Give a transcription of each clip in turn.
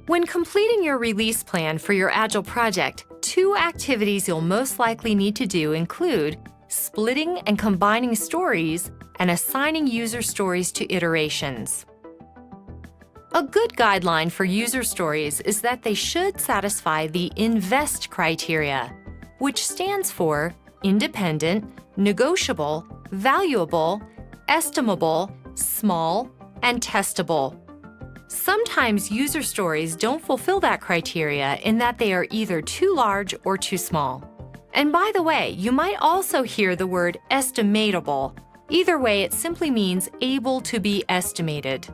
When completing your release plan for your Agile project, 2 activities you'll most likely need to do include splitting and combining stories and assigning user stories to iterations. A good guideline for user stories is that they should satisfy the INVEST criteria, which stands for independent, negotiable, valuable, estimable, small, and testable. Sometimes user stories don't fulfill that criteria in that they are either too large or too small. And by the way, you might also hear the word estimatable. Either way, it simply means able to be estimated.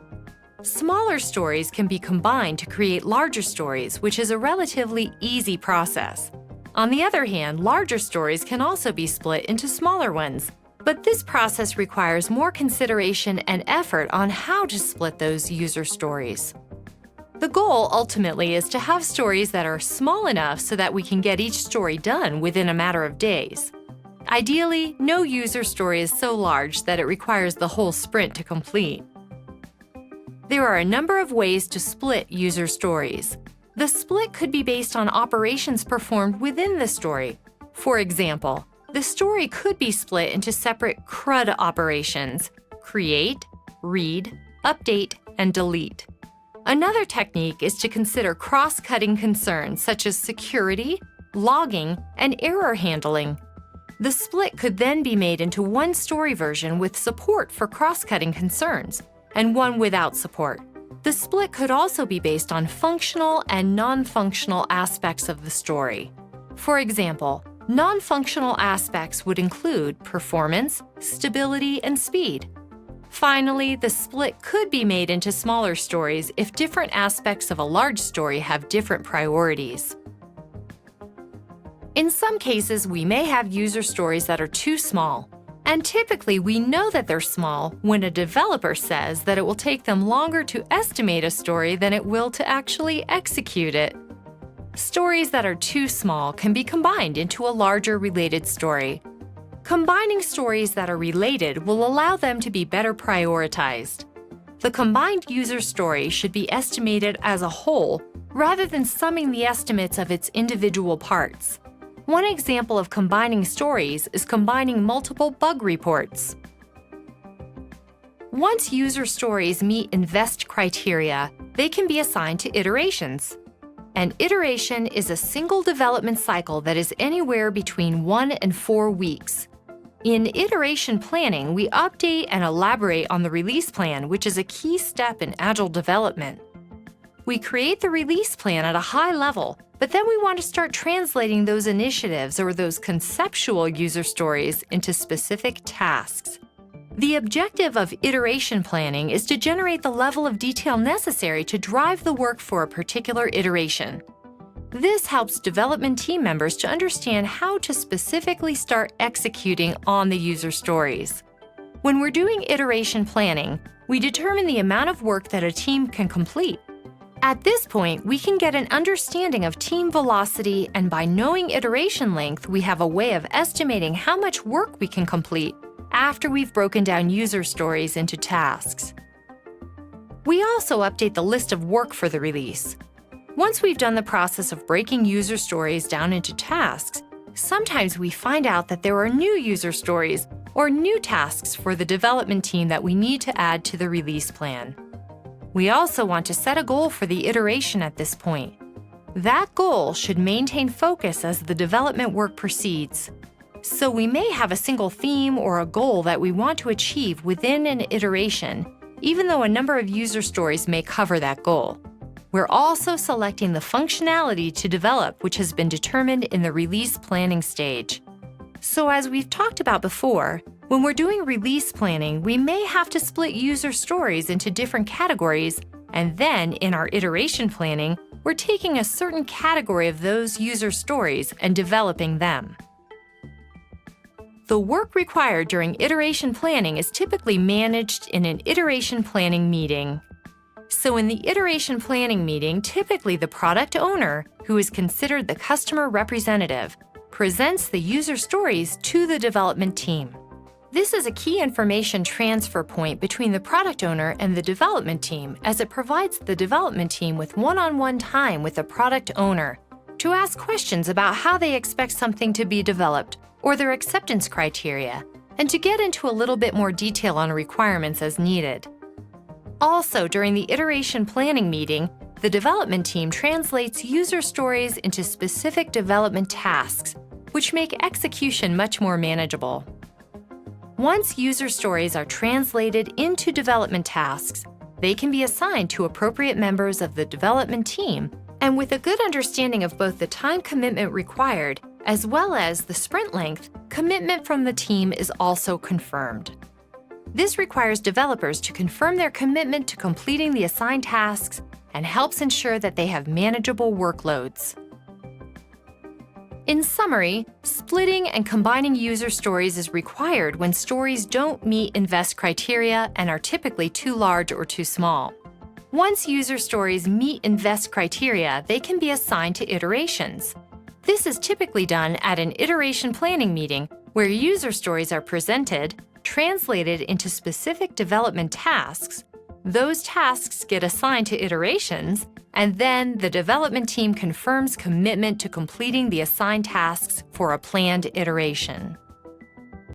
Smaller stories can be combined to create larger stories, which is a relatively easy process. On the other hand, larger stories can also be split into smaller ones. But this process requires more consideration and effort on how to split those user stories. The goal ultimately is to have stories that are small enough so that we can get each story done within a matter of days. Ideally, no user story is so large that it requires the whole sprint to complete. There are a number of ways to split user stories. The split could be based on operations performed within the story. For example, the story could be split into separate CRUD operations: create, read, update, and delete. Another technique is to consider cross-cutting concerns such as security, logging, and error handling. The split could then be made into one story version with support for cross-cutting concerns, and one without support. The split could also be based on functional and non-functional aspects of the story. For example, non-functional aspects would include performance, stability, and speed. Finally, the split could be made into smaller stories if different aspects of a large story have different priorities. In some cases, we may have user stories that are too small, and typically we know that they're small when a developer says that it will take them longer to estimate a story than it will to actually execute it. Stories that are too small can be combined into a larger related story. Combining stories that are related will allow them to be better prioritized. The combined user story should be estimated as a whole rather than summing the estimates of its individual parts. One example of combining stories is combining multiple bug reports. Once user stories meet INVEST criteria, they can be assigned to iterations. An iteration is a single development cycle that is anywhere between 1 and 4 weeks. In iteration planning, we update and elaborate on the release plan, which is a key step in Agile development. We create the release plan at a high level, but then we want to start translating those initiatives or those conceptual user stories into specific tasks. The objective of iteration planning is to generate the level of detail necessary to drive the work for a particular iteration. This helps development team members to understand how to specifically start executing on the user stories. When we're doing iteration planning, we determine the amount of work that a team can complete. At this point, we can get an understanding of team velocity, and by knowing iteration length, we have a way of estimating how much work we can complete after we've broken down user stories into tasks. We also update the list of work for the release. Once we've done the process of breaking user stories down into tasks, sometimes we find out that there are new user stories or new tasks for the development team that we need to add to the release plan. We also want to set a goal for the iteration at this point. That goal should maintain focus as the development work proceeds. So we may have a single theme or a goal that we want to achieve within an iteration, even though a number of user stories may cover that goal. We're also selecting the functionality to develop, which has been determined in the release planning stage. So as we've talked about before, when we're doing release planning, we may have to split user stories into different categories, and then in our iteration planning, we're taking a certain category of those user stories and developing them. The work required during iteration planning is typically managed in an iteration planning meeting. So in the iteration planning meeting, typically the product owner, who is considered the customer representative, presents the user stories to the development team. This is a key information transfer point between the product owner and the development team, as it provides the development team with one-on-one time with the product owner to ask questions about how they expect something to be developed or their acceptance criteria, and to get into a little bit more detail on requirements as needed. Also, during the iteration planning meeting, the development team translates user stories into specific development tasks, which make execution much more manageable. Once user stories are translated into development tasks, they can be assigned to appropriate members of the development team, and with a good understanding of both the time commitment required as well as the sprint length, commitment from the team is also confirmed. This requires developers to confirm their commitment to completing the assigned tasks and helps ensure that they have manageable workloads. In summary, splitting and combining user stories is required when stories don't meet invest criteria and are typically too large or too small. Once user stories meet invest criteria, they can be assigned to iterations. This is typically done at an iteration planning meeting where user stories are presented, translated into specific development tasks. Those tasks get assigned to iterations, and then the development team confirms commitment to completing the assigned tasks for a planned iteration.